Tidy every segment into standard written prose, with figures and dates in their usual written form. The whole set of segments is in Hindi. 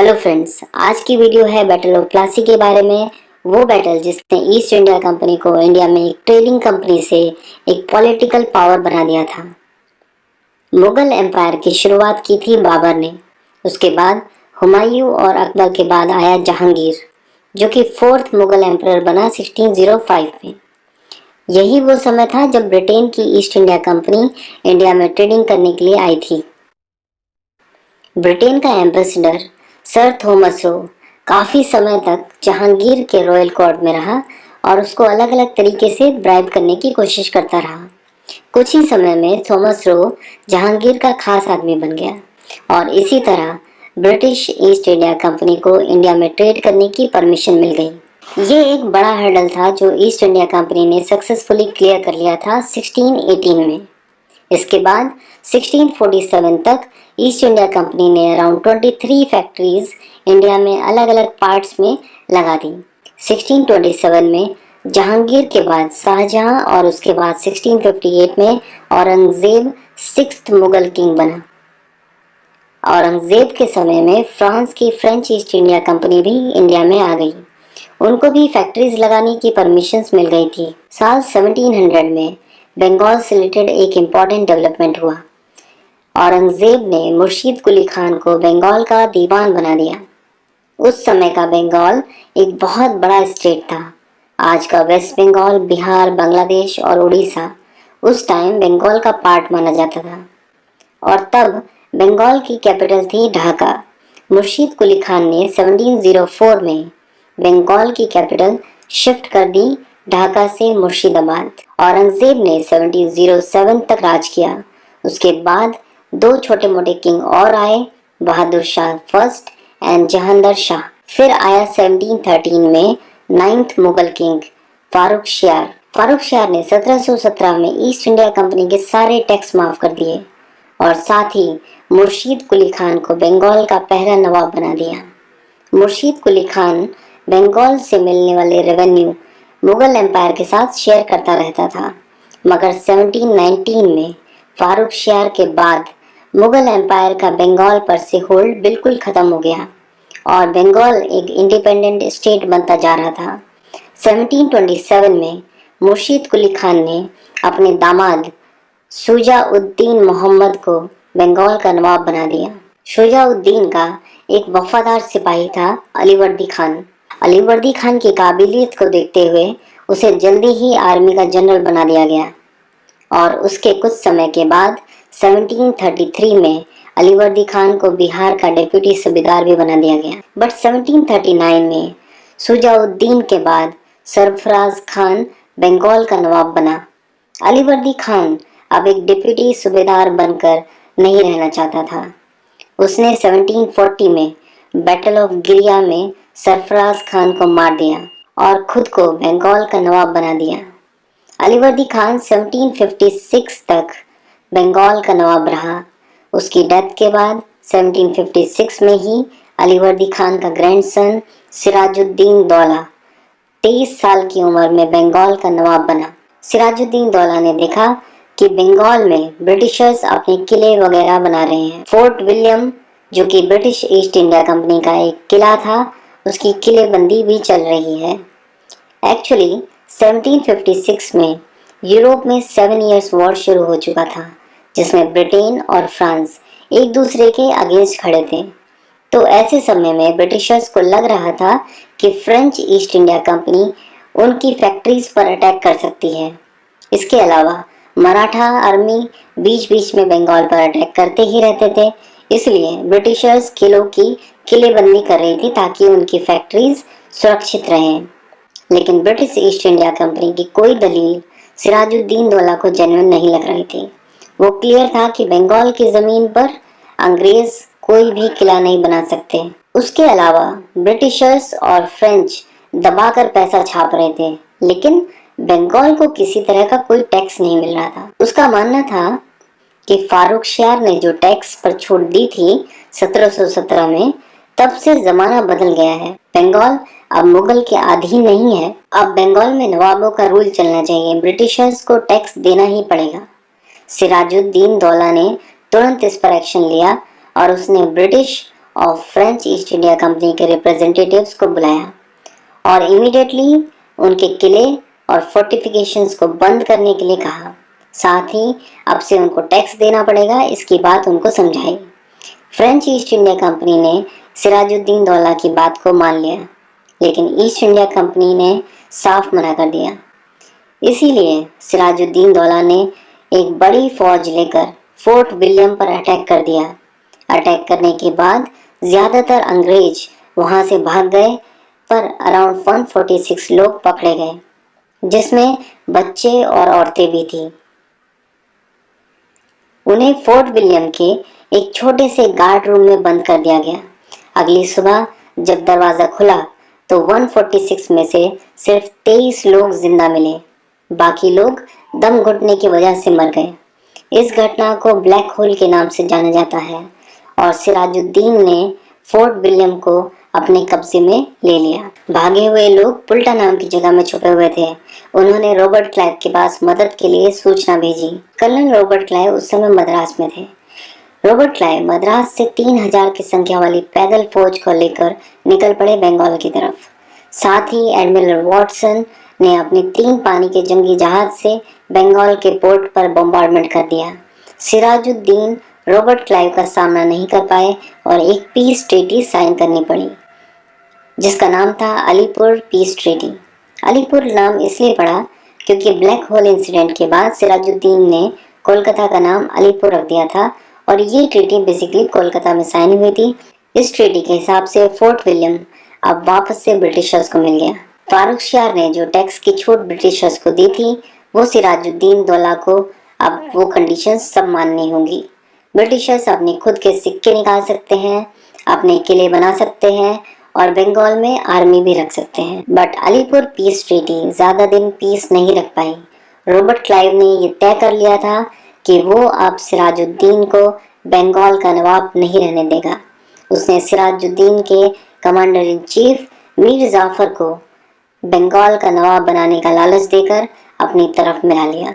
हेलो फ्रेंड्स, आज की वीडियो है बैटल ऑफ प्लासी के बारे में। वो बैटल जिसने ईस्ट इंडिया कंपनी को इंडिया में एक ट्रेडिंग कंपनी से एक पॉलिटिकल पावर बना दिया था। मुगल एम्पायर की शुरुआत की थी बाबर ने। उसके बाद हुमायूं और अकबर के बाद आया जहांगीर, जो कि फोर्थ मुगल एम्पायर बना 1605 में। यही वो समय था जब ब्रिटेन की ईस्ट इंडिया कंपनी इंडिया में ट्रेडिंग करने के लिए आई थी। ब्रिटेन का एम्बेसडर सर थॉमस रो काफी समय तक जहांगीर के रॉयल कोर्ट में रहा और उसको अलग अलग तरीके से ब्राइब करने की कोशिश करता रहा। कुछ ही समय में थॉमस रो जहांगीर का खास आदमी बन गया और इसी तरह ब्रिटिश ईस्ट इंडिया कंपनी को इंडिया में ट्रेड करने की परमिशन मिल गई। ये एक बड़ा हर्डल था जो ईस्ट इंडिया कंपनी ने सक्सेसफुली क्लियर कर लिया था 1618 में। इसके बाद 1647 तक ईस्ट इंडिया कंपनी ने अराउंड 23 फैक्ट्रीज इंडिया में अलग अलग पार्ट्स में लगा दी। 1627 में जहांगीर के बाद शाहजहां और उसके बाद 1658 में औरंगजेब 6th मुगल किंग बना। औरंगजेब के समय में फ्रांस की फ्रेंच ईस्ट इंडिया कंपनी भी इंडिया में आ गई। उनको भी फैक्ट्रीज लगाने की परमिशंस मिल गई थी। साल 1700 में बंगाल से रिलेटेड एक इम्पॉर्टेंट डेवलपमेंट हुआ। औरंगजेब ने मुर्शीद कुली खान को बंगाल का दीवान बना दिया। उस समय का बंगाल एक बहुत बड़ा स्टेट था। आज का वेस्ट बंगाल, बिहार, बांग्लादेश और उड़ीसा उस टाइम बंगाल का पार्ट माना जाता था और तब बंगाल की कैपिटल थी ढाका। मुर्शीद कुली खान ने 1704 में बंगाल की कैपिटल शिफ्ट कर दी ढाका से मुर्शिदाबाद। औरंगजेब ने 1707 तक राज किया। उसके बाद दो छोटे मोटे किंग और आए, बहादुर शाह फर्स्ट एंड जहांगीर शाह। फिर आया 1713 में 9th मुगल किंग फारूक शियार। फारूक शियार ने 1717 में ईस्ट इंडिया कंपनी के सारे टैक्स माफ कर दिए और साथ ही मुर्शीद कुली खान को बंगाल का पहला नवाब बना दिया। मुर्शीद कुली खान बंगाल से मिलने वाले रेवेन्यू मुगल एम्पायर के साथ शेयर करता रहता था, मगर 1719 में फारूक शियार के बाद मुगल एम्पायर का बंगाल पर से होल्ड बिल्कुल खत्म हो गया और बंगाल एक इंडिपेंडेंट स्टेट बनता जा रहा था। 1727 में मुर्शीद कुली खान ने अपने दामाद शुजाउद्दीन मोहम्मद को बंगाल का नवाब बना दिया। शुजाउद्दीन का एक वफादार सिपाही था अलीवर्दी खान। अलीवर्दी खान की काबिलियत को देखते हुए उसे जल्दी ही आर्मी का जनरल बना दिया गया और उसके कुछ समय के बाद 1733 में अलीवर्दी खान को बिहार का डिप्टी सूबेदार भी बना दिया गया। बट 1739 में शुजाउद्दीन के बाद सरफराज खान बंगाल का नवाब बना। अलीवर्दी खान अब एक डिप्टी सूबेदार बनकर नहीं रहना चाहता था। उसने 1740 में बैटल ऑफ गिरिया में सरफराज खान को मार दिया और खुद को बंगाल का नवाब बना दिया। अलीवर्दी खान 1756 तक बंगाल का नवाब रहा। उसकी डेथ के बाद 1756 में ही अलीवर्दी खान का ग्रैंडसन सिराजुद्दीन दौला 23 साल की उम्र में बंगाल का नवाब बना। सिराजुद्दीन दौला ने देखा कि बंगाल में ब्रिटिशर्स अपने किले वगैरह बना रहे हैं। फोर्ट विलियम, जो कि ब्रिटिश ईस्ट इंडिया कंपनी का एक किला था, उसकी किलेबंदी भी चल रही है। एक्चुअली 1756 में यूरोप में 7 इयर्स वॉर शुरू हो चुका था, जिसमें ब्रिटेन और फ्रांस एक दूसरे के अगेंस्ट खड़े थे। तो ऐसे समय में ब्रिटिशर्स को लग रहा था कि फ्रेंच ईस्ट इंडिया कंपनी उनकी फैक्ट्रीज पर अटैक कर सकती है। इसके अलावा मराठा आर्मी बीच बीच में बंगाल पर अटैक करते ही रहते थे, इसलिए ब्रिटिशर्स किलों की किलेबंदी कर रही थी ताकि उनकी फैक्ट्रीज सुरक्षित रहें। लेकिन ब्रिटिश ईस्ट इंडिया कंपनी की कोई दलील सिराजुद्दीन दौला को जेन्युइन नहीं लग रही थी। वो क्लियर था कि बंगाल की जमीन पर अंग्रेज कोई भी किला नहीं बना सकते। उसके अलावा ब्रिटिशर्स और फ्रेंच दबाकर पैसा छाप रहे थे, लेकिन बंगाल को किसी तरह का कोई टैक्स नहीं मिल रहा था। उसका मानना था कि फारूक शियार ने जो टैक्स पर छूट दी थी 1717 में, तब से जमाना बदल गया है। बंगाल अब मुगल के अधीन नहीं है। अब बंगाल में नवाबों का रूल चलना चाहिए, ब्रिटिशर्स को टैक्स देना ही पड़ेगा। सिराजुद्दीन दौला ने तुरंत इस पर एक्शन लिया और उसने British of French east India company के रिप्रेजेंटेटिव्स को बुलाया और इमीडिएटली उनके किले और फोर्टिफिकेशंस को बंद करने के लिए कहा। साथ ही अब से उनको टैक्स देना पड़ेगा, इसकी बात उनको समझाई। फ्रेंच ईस्ट इंडिया कंपनी ने सिराजुद्दीन दौला की बात को मान लिया, लेकिन ईस्ट इंडिया कंपनी ने साफ मना कर दिया। इसीलिए सिराजुद्दीन दौला ने एक बड़ी फौज लेकर फोर्ट विलियम पर अटैक कर दिया। अटैक करने के बाद ज्यादातर अंग्रेज वहां से भाग गए, पर अराउंड 146 लोग पकड़े गए, जिसमें बच्चे और औरतें भी थी। उन्हें फोर्ट विलियम के एक छोटे से गार्ड रूम में बंद कर दिया गया। अगली सुबह जब दरवाजा खुला तो 146 में से सिर्फ 23 लोग जिंदा मिले, बाकी लोग दम घुटने की वजह से मर गए। इस घटना को ब्लैक होल के नाम से जाना जाता है और सिराजुद्दीन ने फोर्ट विलियम को अपने कब्जे में ले लिया। भागे हुए लोग पुल्टा नाम की जगह में छुपे हुए थे। उन्होंने रॉबर्ट क्लाइव के पास मदद के लिए सूचना भेजी। कर्नल रॉबर्ट क्लाइव उस समय मद्रास में थे। रॉबर्ट क्लाइव मद्रास से 3000 की संख्या वाली पैदल फौज को लेकर निकल पड़े बंगाल की तरफ। साथ ही एडमिरल वॉटसन ने अपने 3 पानी के जंगी जहाज से बंगाल के पोर्ट पर बम्बार्डमेंट कर दिया। सिराजुद्दीन रॉबर्ट क्लाइव का सामना नहीं कर पाए और एक पीस ट्रीटी साइन करनी पड़ी, जिसका नाम था अलीपुर पीस ट्रीटी। अलीपुर नाम इसलिए पड़ा क्योंकि ब्लैक होल इंसिडेंट के बाद सिराजुद्दीन ने कोलकाता का नाम अलीपुर रख दिया था और ये ट्रीटी बेसिकली कोलकाता में साइन हुई थी। इस ट्रीटी के हिसाब से फोर्ट विलियम अब वापस से ब्रिटिशर्स को मिल गया। फारूक शाह ने जो टैक्स की छूट ब्रिटिशर्स को दी थी, वो सिराजुद्दीन दौला को अब वो कंडीशंस सब माननी होंगी। ब्रिटिशर्स अपने खुद के सिक्के निकाल सकते हैं, अपने किले बना सकते हैं और बंगाल में आर्मी भी रख सकते हैं। बट अलीपुर पीस ट्रीटी ज्यादा दिन पीस नहीं रख पाई। रॉबर्ट क्लाइव ने ये तय कर लिया था कि वो अब सिराजुद्दीन को बंगाल का नवाब नहीं रहने देगा। उसने सिराजुद्दीन के commander in chief Mir Jafar को बंगाल का नवाब बनाने का लालच देकर अपनी तरफ मिला लिया।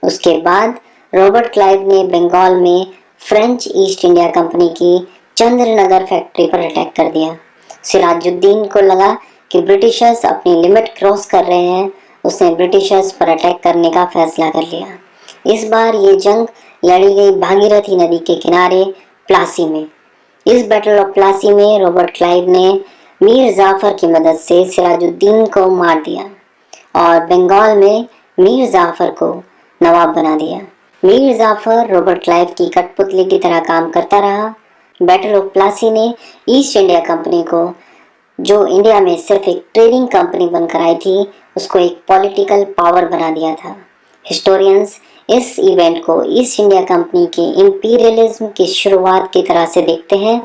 उसके बाद रॉबर्ट क्लाइव ने बंगाल में फ्रेंच ईस्ट इंडिया कंपनी की चंद्रनगर फैक्ट्री पर अटैक कर दिया। सिराजुद्दीन को लगा कि ब्रिटिशर्स अपनी लिमिट क्रॉस कर रहे हैं। उसने ब्रिटिशर्स पर अटैक करने का फैसला कर लिया। इस बार ये जंग लड़ी गई भागीरथी नदी के किनारे प्लासी में। इस बैटल ऑफ प्लासी में रॉबर्ट क्लाइव ने मीर जाफर की मदद से सिराजुद्दीन को मार दिया और बंगाल में मीर जाफर को नवाब बना दिया। मीर जाफर रॉबर्ट क्लाइव की कठपुतली की तरह काम करता रहा। बैटल ऑफ प्लासी ने ईस्ट इंडिया कंपनी को, जो इंडिया में सिर्फ एक ट्रेडिंग कंपनी बनकर आई थी, उसको एक पॉलिटिकल पावर बना दिया था। हिस्टोरियंस इस इवेंट को ईस्ट इंडिया कंपनी के इंपीरियलिज्म की शुरुआत की तरह से देखते हैं।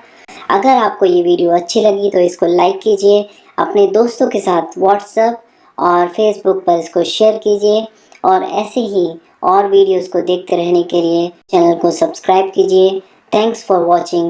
अगर आपको ये वीडियो अच्छी लगी तो इसको लाइक कीजिए, अपने दोस्तों के साथ व्हाट्सएप और फेसबुक पर इसको शेयर कीजिए और ऐसे ही और वीडियोस को देखते रहने के लिए चैनल को सब्सक्राइब कीजिए। Thanks for watching.